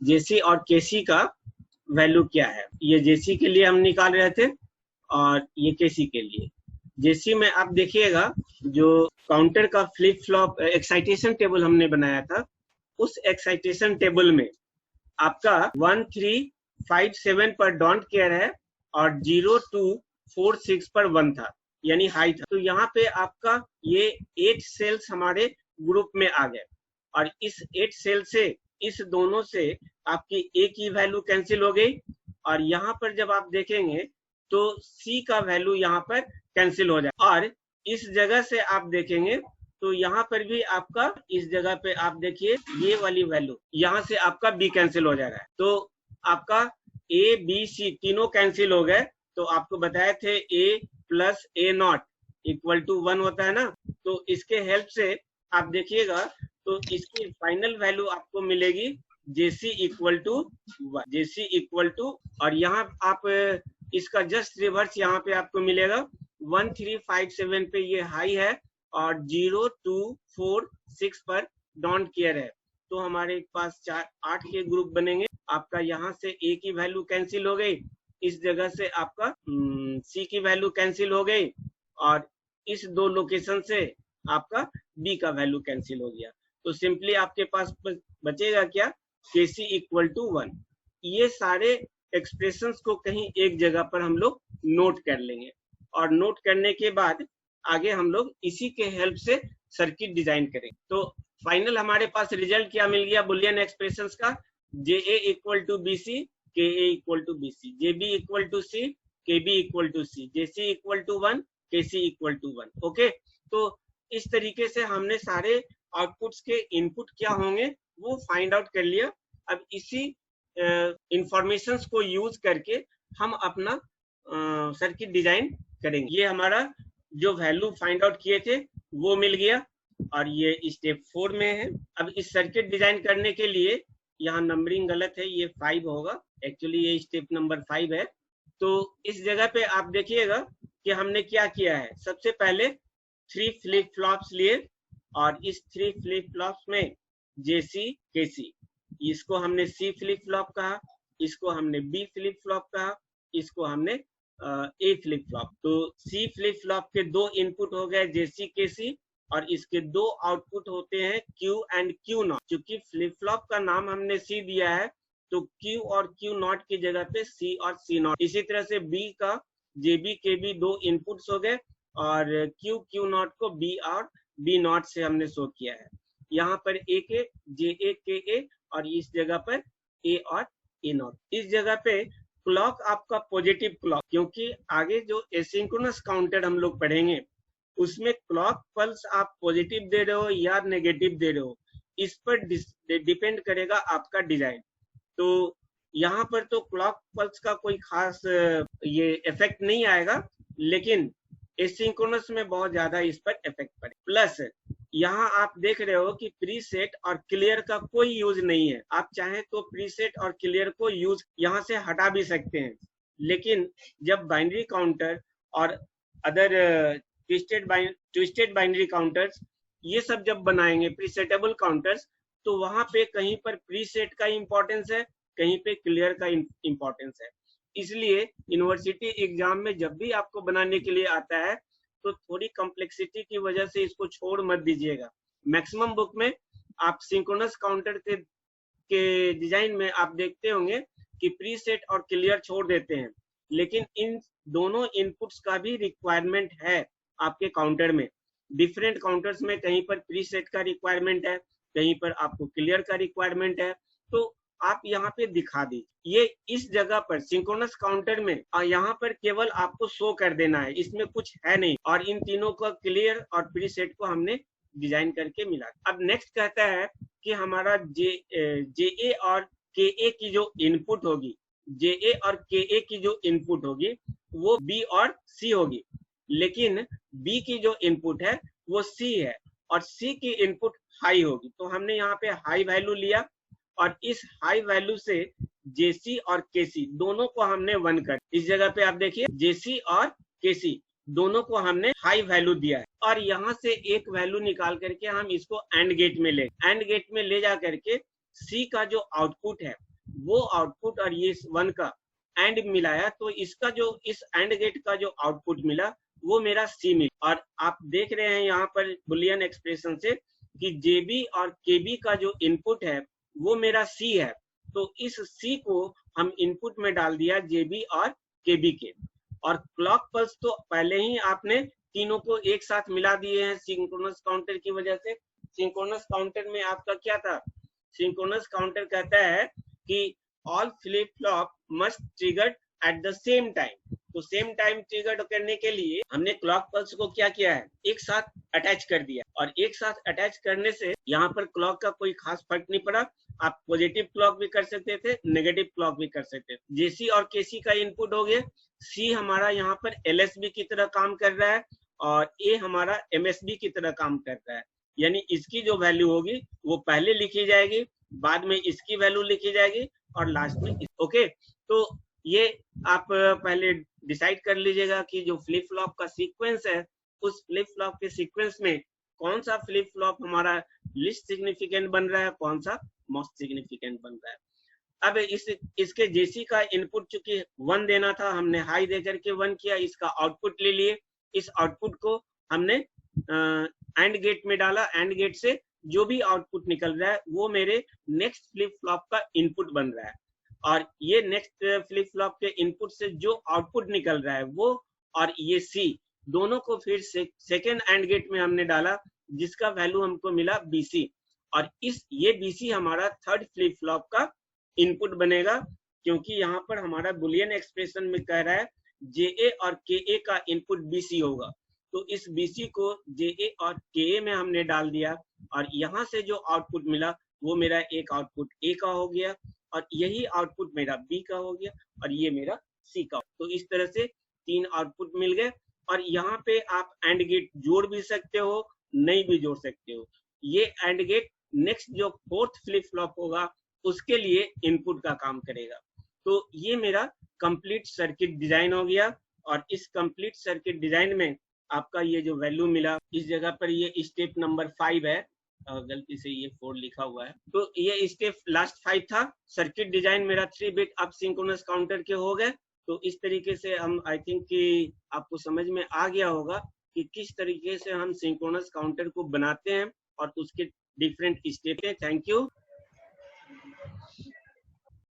जेसी और केसी का वैल्यू क्या है। ये जेसी के लिए हम निकाल रहे थे और ये केसी के लिए। जेसी में आप देखिएगा जो काउंटर का फ्लिप फ्लॉप एक्साइटेशन टेबल हमने बनाया था, उस एक्साइटेशन टेबल में आपका 1357 पर डोंट केयर है और 0246 पर 1 था, यानी हाई था। तो यहाँ पे आपका ये 8 सेल्स हमारे ग्रुप में आ गए और इस 8 सेल से इस दोनों से आपकी ए की वैल्यू कैंसिल हो गई और यहाँ पर जब आप देखेंगे तो सी का वैल्यू यहाँ पर कैंसिल हो जाए और इस जगह से आप देखेंगे तो यहाँ पर भी आपका इस जगह पे आप देखिए ये वाली वैल्यू यहाँ से आपका बी कैंसिल हो जा रहा है। तो आपका ए बी सी तीनों कैंसिल हो गए। तो आपको बताए थे A plus A not equal to 1 होता है ना। तो इसके हेल्प से आप देखिएगा तो इसकी फाइनल वैल्यू आपको मिलेगी JC equal to 1, JC equal to, और यहाँ आप इसका जस्ट रिवर्स यहाँ पे आपको मिलेगा 1357 पे ये हाई है और 0246 पर डोंट केयर है। तो हमारे पास 8 के ग्रुप बनेंगे। आपका यहाँ से ए की वैल्यू कैंसिल हो गई, इस जगह से आपका सी की वैल्यू कैंसिल हो गई और इस दो लोकेशन से आपका बी का वैल्यू कैंसिल हो गया। तो सिंपली आपके पास बचेगा क्या, केसी इक्वल टू 1। ये सारे एक्सप्रेशंस को कहीं एक जगह पर हम लोग नोट कर लेंगे और नोट करने के बाद आगे हम लोग इसी के हेल्प से सर्किट डिजाइन करेंगे। तो फाइनल हमारे पास रिजल्ट क्या मिल गया बुलियन एक्सप्रेशंस का, J A equal to B C, K A equal to B C, J B equal to C, K B equal to C, J C equal to 1, K C equal to 1। Okay, तो इस तरीके से हमने सारे outputs के input क्या होंगे वो फाइंड आउट कर लिया। अब इसी इंफॉर्मेशंस को यूज करके हम अपना सर्किट डिजाइन करेंगे। ये हमारा जो वैल्यू फाइंड आउट किए थे वो मिल गया और ये स्टेप 4 में है। अब इस सर्किट डिजाइन करने के लिए यहाँ नंबरिंग गलत है, ये 5 होगा, एक्चुअली ये स्टेप नंबर 5 है। तो इस जगह पे आप देखिएगा कि हमने क्या किया है। सबसे पहले 3 फ्लिप फ्लॉप्स लिए और इस 3 फ्लिप फ्लॉप्स में जेसी केसी, इसको हमने सी फ्लिप फ्लॉप कहा, इसको हमने बी फ्लिप फ्लॉप कहा, इसको हमने ए फ्लिप फ्लॉप। तो सी फ्लिप फ्लॉप के 2 इनपुट हो गए जेसी केसी और इसके 2 आउटपुट होते हैं क्यू एंड क्यू नॉट। चूंकि फ्लिप फ्लॉप का नाम हमने सी दिया है तो क्यू और क्यू नॉट की जगह पे सी और सी नॉट। इसी तरह से बी का जेबी के भी 2 इनपुट्स हो गए और क्यू क्यू नॉट को बी और बी नॉट से हमने शो किया है। यहाँ पर ए के जे ए के ए और इस जगह पर ए और ए नॉट। इस जगह पे क्लॉक आपका पॉजिटिव क्लॉक, क्योंकि आगे जो एसिंक्रोनस काउंटर हम लोग पढ़ेंगे उसमें क्लॉक पल्स आप पॉजिटिव दे रहे हो या नेगेटिव दे रहे हो, इस पर डिपेंड करेगा आपका डिजाइन। तो यहाँ पर तो क्लॉक पल्स का कोई खास ये इफेक्ट नहीं आएगा, लेकिन एसिंक्रोनस में बहुत ज्यादा इस पर इफेक्ट पड़े। प्लस यहाँ आप देख रहे हो कि प्रीसेट और क्लियर का कोई यूज नहीं है। आप चाहें तो प्रीसेट और क्लियर को यूज यहाँ से हटा भी सकते हैं, लेकिन जब बाइनरी काउंटर और अदर ट्विस्टेड बाइनरी काउंटर्स ये सब जब बनाएंगे प्रीसेटेबल काउंटर्स, तो वहां पे कहीं पर प्रीसेट का इंपॉर्टेंस है, कहीं पे क्लियर का इंपॉर्टेंस है। इसलिए यूनिवर्सिटी एग्जाम में जब भी आपको बनाने के लिए आता है तो थोड़ी कॉम्प्लेक्सिटी की वजह से इसको छोड़ मत दीजिएगा। मैक्सिमम बुक में आप सिंक्रोनस काउंटर के डिजाइन में आप देखते होंगे कि प्रीसेट और क्लियर छोड़ देते हैं, लेकिन इन दोनों इनपुट्स का भी रिक्वायरमेंट है आपके काउंटर में। डिफरेंट काउंटर्स में कहीं पर प्रीसेट का रिक्वायरमेंट है, कहीं पर आपको क्लियर का रिक्वायरमेंट है, तो आप यहाँ पे दिखा दीजिए। ये इस जगह पर सिंक्रोनस काउंटर में और यहाँ पर केवल आपको शो कर देना है, इसमें कुछ है नहीं। और इन तीनों का क्लियर और प्रीसेट को हमने डिजाइन करके मिला। अब नेक्स्ट कहता है कि हमारा जे ए और के ए की जो इनपुट होगी, जे ए और के ए की जो इनपुट होगी वो बी और सी होगी, लेकिन बी की जो इनपुट है वो सी है और सी की इनपुट हाई होगी। तो हमने यहाँ पे हाई वैल्यू लिया और इस हाई वैल्यू से जेसी और केसी दोनों को हमने 1 कर। इस जगह पे आप देखिए जेसी और केसी दोनों को हमने हाई वैल्यू दिया है और यहाँ से एक वैल्यू निकाल करके हम इसको एंड गेट में ले जा करके सी का जो आउटपुट है वो आउटपुट और ये 1 का एंड मिलाया, तो इसका जो इस एंड गेट का जो आउटपुट मिला वो मेरा सी मिला। और आप देख रहे हैं यहाँ पर बुलियन एक्सप्रेशन से कि जेबी और केबी का जो इनपुट है वो मेरा सी है, तो इस सी को हम इनपुट में डाल दिया जेबी और केबी के। और क्लॉक पल्स तो पहले ही आपने तीनों को एक साथ मिला दिए हैं सिंक्रोनस काउंटर की वजह से। सिंक्रोनस काउंटर में आपका क्या था, सिंक्रोनस काउंटर कहता है कि all flip flop must triggered at the same time. तो सेम टाइम ट्रिगर्ड करने के लिए हमने क्लॉक पल्स को क्या किया है, एक साथ अटैच कर दिया। और एक साथ अटैच करने से यहाँ पर क्लॉक का कोई खास फर्क नहीं पड़ा, आप पॉजिटिव क्लॉक भी कर सकते थे, नेगेटिव क्लॉक भी कर सकते थे। जेसी और केसी का इनपुट हो गया, सी हमारा यहाँ पर एलएसबी की तरह काम कर रहा है और ए हमारा एमएसबी की तरह काम कर रहा है। यानी इसकी जो वैल्यू होगी वो पहले लिखी जाएगी, बाद में इसकी वैल्यू लिखी जाएगी और लास्ट में ओके। तो ये आप पहले डिसाइड कर लीजिएगा कि जो फ्लिप फ्लॉप का सीक्वेंस है उस फ्लिप फ्लॉप के सीक्वेंस में कौन सा फ्लिप फ्लॉप हमारा लिस्ट सिग्निफिकेंट बन रहा है, कौन सा मोस्ट सिग्निफिकेंट बन रहा है। अब इसके जेसी का इनपुट चूंकि 1 देना था, हमने हाई देकर के 1 किया, इसका आउटपुट ले लिए। इस आउटपुट को हमने एंड गेट में डाला, एंड गेट से जो भी आउटपुट निकल रहा है वो मेरे नेक्स्ट फ्लिप फ्लॉप का इनपुट बन रहा है। और ये नेक्स्ट फ्लिप फ्लॉप के इनपुट से जो आउटपुट निकल रहा है वो और ये सी दोनों को फिर सेकेंड एंड गेट में हमने डाला, जिसका वैल्यू हमको मिला बीसी। और ये बीसी हमारा थर्ड फ्लिप फ्लॉप का इनपुट बनेगा, क्योंकि यहाँ पर हमारा बुलियन एक्सप्रेशन में कह रहा है जे और के का इनपुट बीसी होगा। तो इस बीसी को जे और के में हमने डाल दिया और यहाँ से जो आउटपुट मिला वो मेरा एक आउटपुट ए का हो गया और यही आउटपुट मेरा बी का हो गया और ये मेरा सी का। तो इस तरह से 3 आउटपुट मिल गए। और यहाँ पे आप एंड गेट जोड़ भी सकते हो, नहीं भी जोड़ सकते हो। ये एंड गेट नेक्स्ट जो फोर्थ फ्लिप फ्लॉप होगा उसके लिए इनपुट का काम करेगा। तो ये मेरा कंप्लीट सर्किट डिजाइन हो गया। और इस कंप्लीट सर्किट डिजाइन में आपका ये जो वैल्यू मिला, इस जगह पर ये स्टेप नंबर 5 है, गलती से ये 4 लिखा हुआ है, तो ये स्टेप लास्ट 5 था। सर्किट डिजाइन मेरा 3 बिट अब सिंक्रोनस काउंटर के हो गए। तो इस तरीके से हम आई थिंक कि आपको समझ में आ गया होगा कि किस तरीके से हम सिंक्रोनस काउंटर को बनाते हैं और उसके डिफरेंट स्टेप है। Thank you.